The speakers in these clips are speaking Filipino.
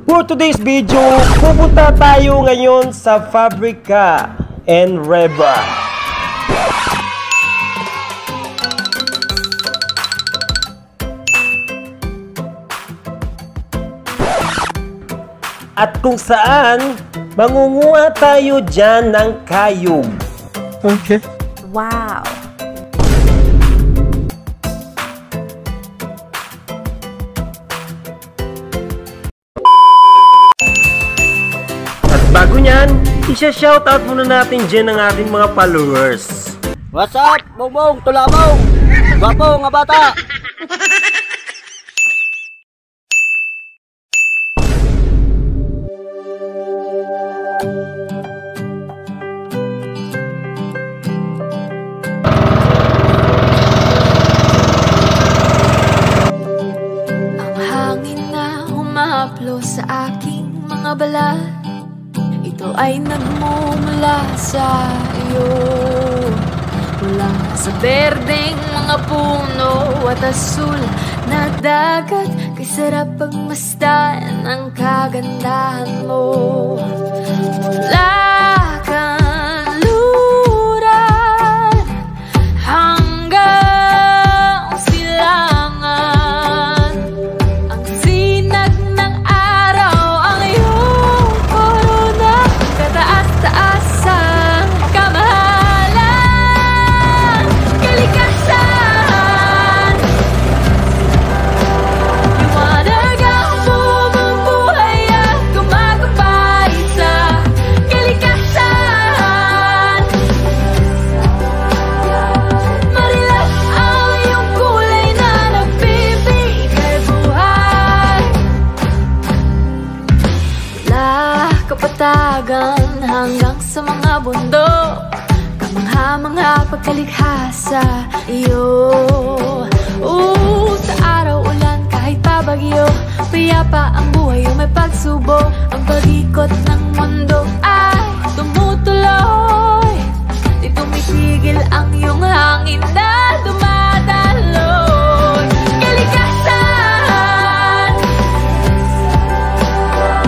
For today's video, pupunta tayo ngayon sa Fabrica and Reba. At kung saan, mangunguha tayo dyan ng kayog. Okay. Wow! At bago nyan, isa-shoutout muna natin dyan ang ating mga followers. What's up, Bongbong, Tulabong, Gwapo nga bata. Humahaplo sa aking mga balat, ito ay nagmumula sa iyo. Mula sa berdeng mga puno at asul na dagat, kay sarap pagmasdan ang kagandahan mo. Mula kanluran hanggang silangan, ang sinag ng araw ang iyong korona, kataas-taasang kamahalan, kalikasan. Liwanag ang bumubuhay at gumagabay sa kalikasan. Marilas ang iyong kulay na nagbibigay buhay. Mula kapatagan hanggang sa mga bundok, kamangha-mangha pagkalikha sa iyo. Sa araw ulan kahit pabagyo, payapa ang buhay o may pagsubok, ang pag-ikot ng mundo ay tumutuloy. Di tumitigil ang iyong hangin na dumadaloy. Kalikasan,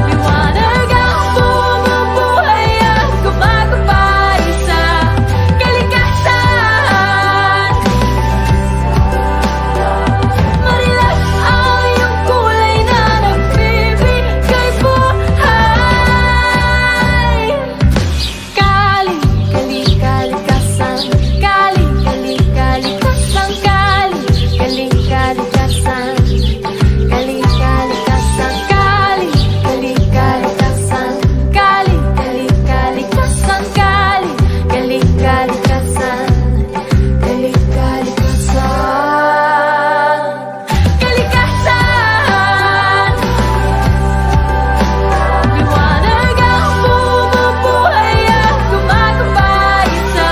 liwanag ang bumubuhay at gumagabay sa kalikasan. Marilas ang iyong kulay na nagbibigay buhay. Kali, kali, kalikasan. Kali, kali, kalikasan. Kali, kali, kalikasan. Kali, kalikasan. Kali, kali, kalikasan. Kali, kali, kalikasan. Kali, kali, kalikasan. Kali, kalikasan. Kalikasan, liwanag ang bumubuhay at gumagabay sa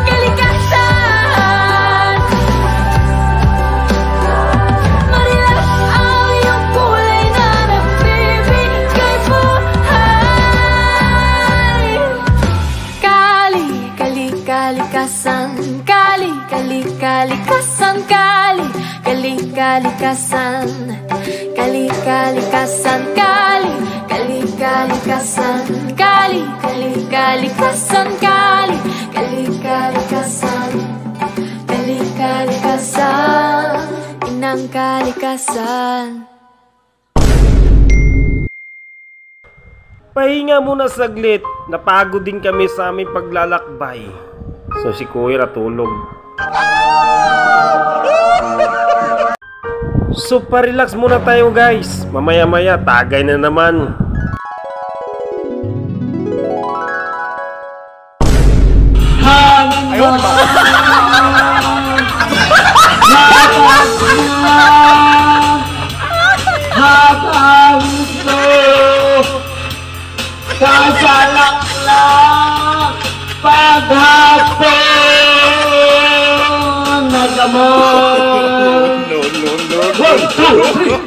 kalikasan. Marilas ang iyong kulay na nagbibigay buhay. Kali, kali, kalikasan. Kali, kali, kalikasan. Kali, kali, kalikasan. Kali, kalikasan. Kali, kali, kalikasan. Kali, kali, kalikasan. Kali, kali, kalikasan. Kali, kalikasan. Inang kalikasan. Pahinga muna saglit, napagod din kami sa aming paglalakbay. So si Kuya natulog. So pa-relax muna tayo guys, mamaya-maya tagay na naman. Ayun ba? Kasalak-lak paghapon nagamon. No. 1, 2, 3.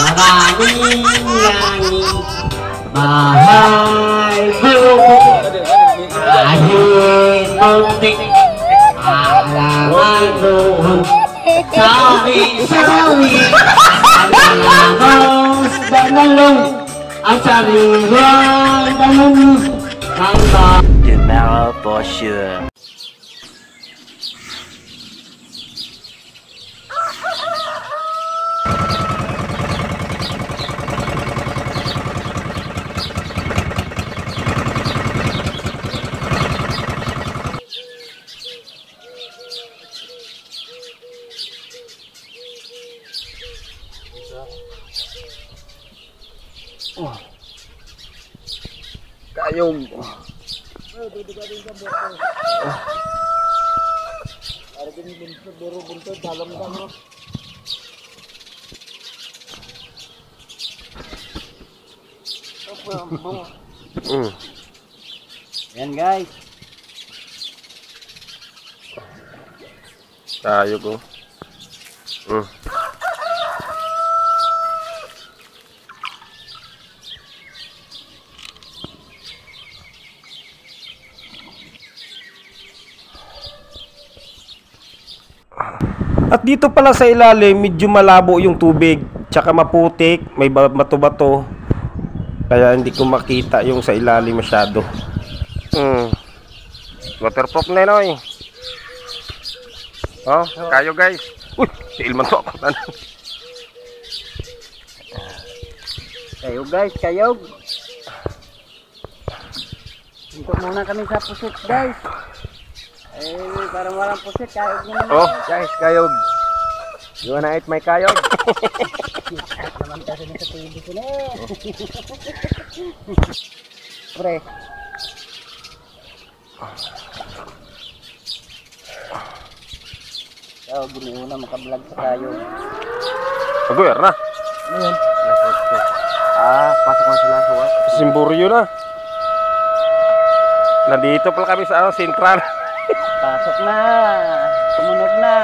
Maraming langit Bahay buko kahit muntik alangan doon sawi-sawi alangos banalong ang sariwang banalong De Mara for sure. Kayong. Yan guys. Tayo ko. At dito pala sa ilalim, medyo malabo yung tubig, tsaka maputik, may bato-bato. Kaya hindi ko makita yung sa ilalim masyado. Waterproof na yun, oh, kayo guys. Uy, si Ilman to ako. Kayog guys, kayog. Hinto muna kami sa pusit guys. Parang walang pusit, kayog naman. Oh, guys, kayog. You wanna eat my kayog? Naman kasi nasa TV ko na. Pre. Kaya giniho na makablog sa kayog. Agoy, na. Ano yun? Pasok na sila sa work. Simburyo na. Nandito pala kami sa Central. Pasok na. Tumunog na.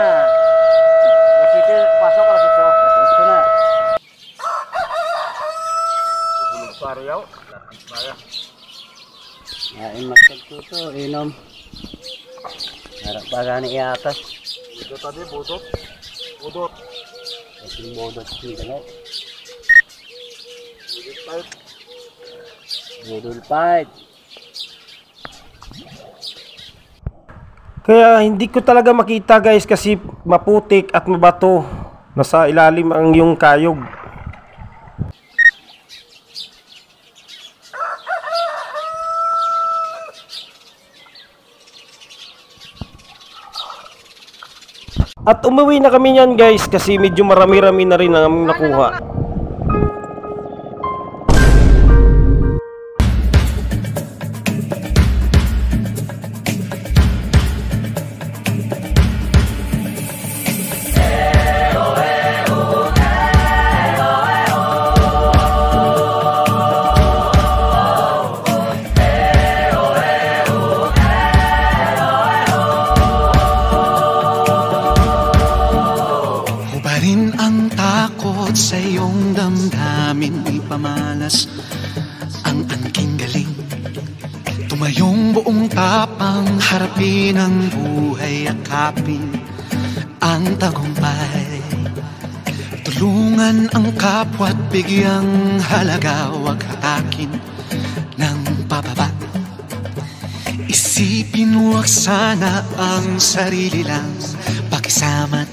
Kasi pasok na sa show. Ito na. Pariyaw. Ngayon magkagtuto, inom. Harap pa gani iatas. Budot tadi, budot. Budot. Kasi bodot sila. Budol fight. Kaya hindi ko talaga makita guys kasi maputik at mabato. Nasa ilalim ang yung kayog. At umuwi na kami niyan guys kasi medyo marami-rami na rin ang aming nakuha. Hubarin ang takot sa iyong damdamin, ipamalas ang angking galing. Tumayong buong tapang, harapin ang buhay, akapin ang tagumpay. Tulungan ang kapwa't bigyang halaga, wag hatakin ng pababa. Isipin wag sana ang sarili lang, pakisama't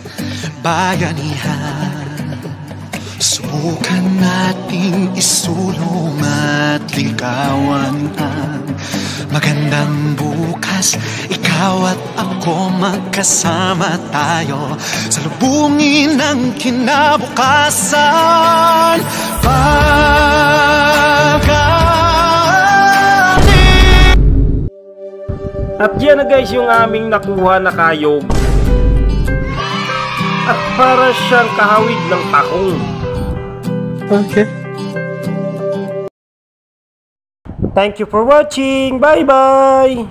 bayanihan. Subukan nating isulong at ligawan ang magandang bukas. Ikaw at ako magkasama tayo sa lubungin ng kinabukasan. At yan na guys yung aming nakuha na kayog. At para siyang kahawig ng takong. Okay. Thank you for watching. Bye bye.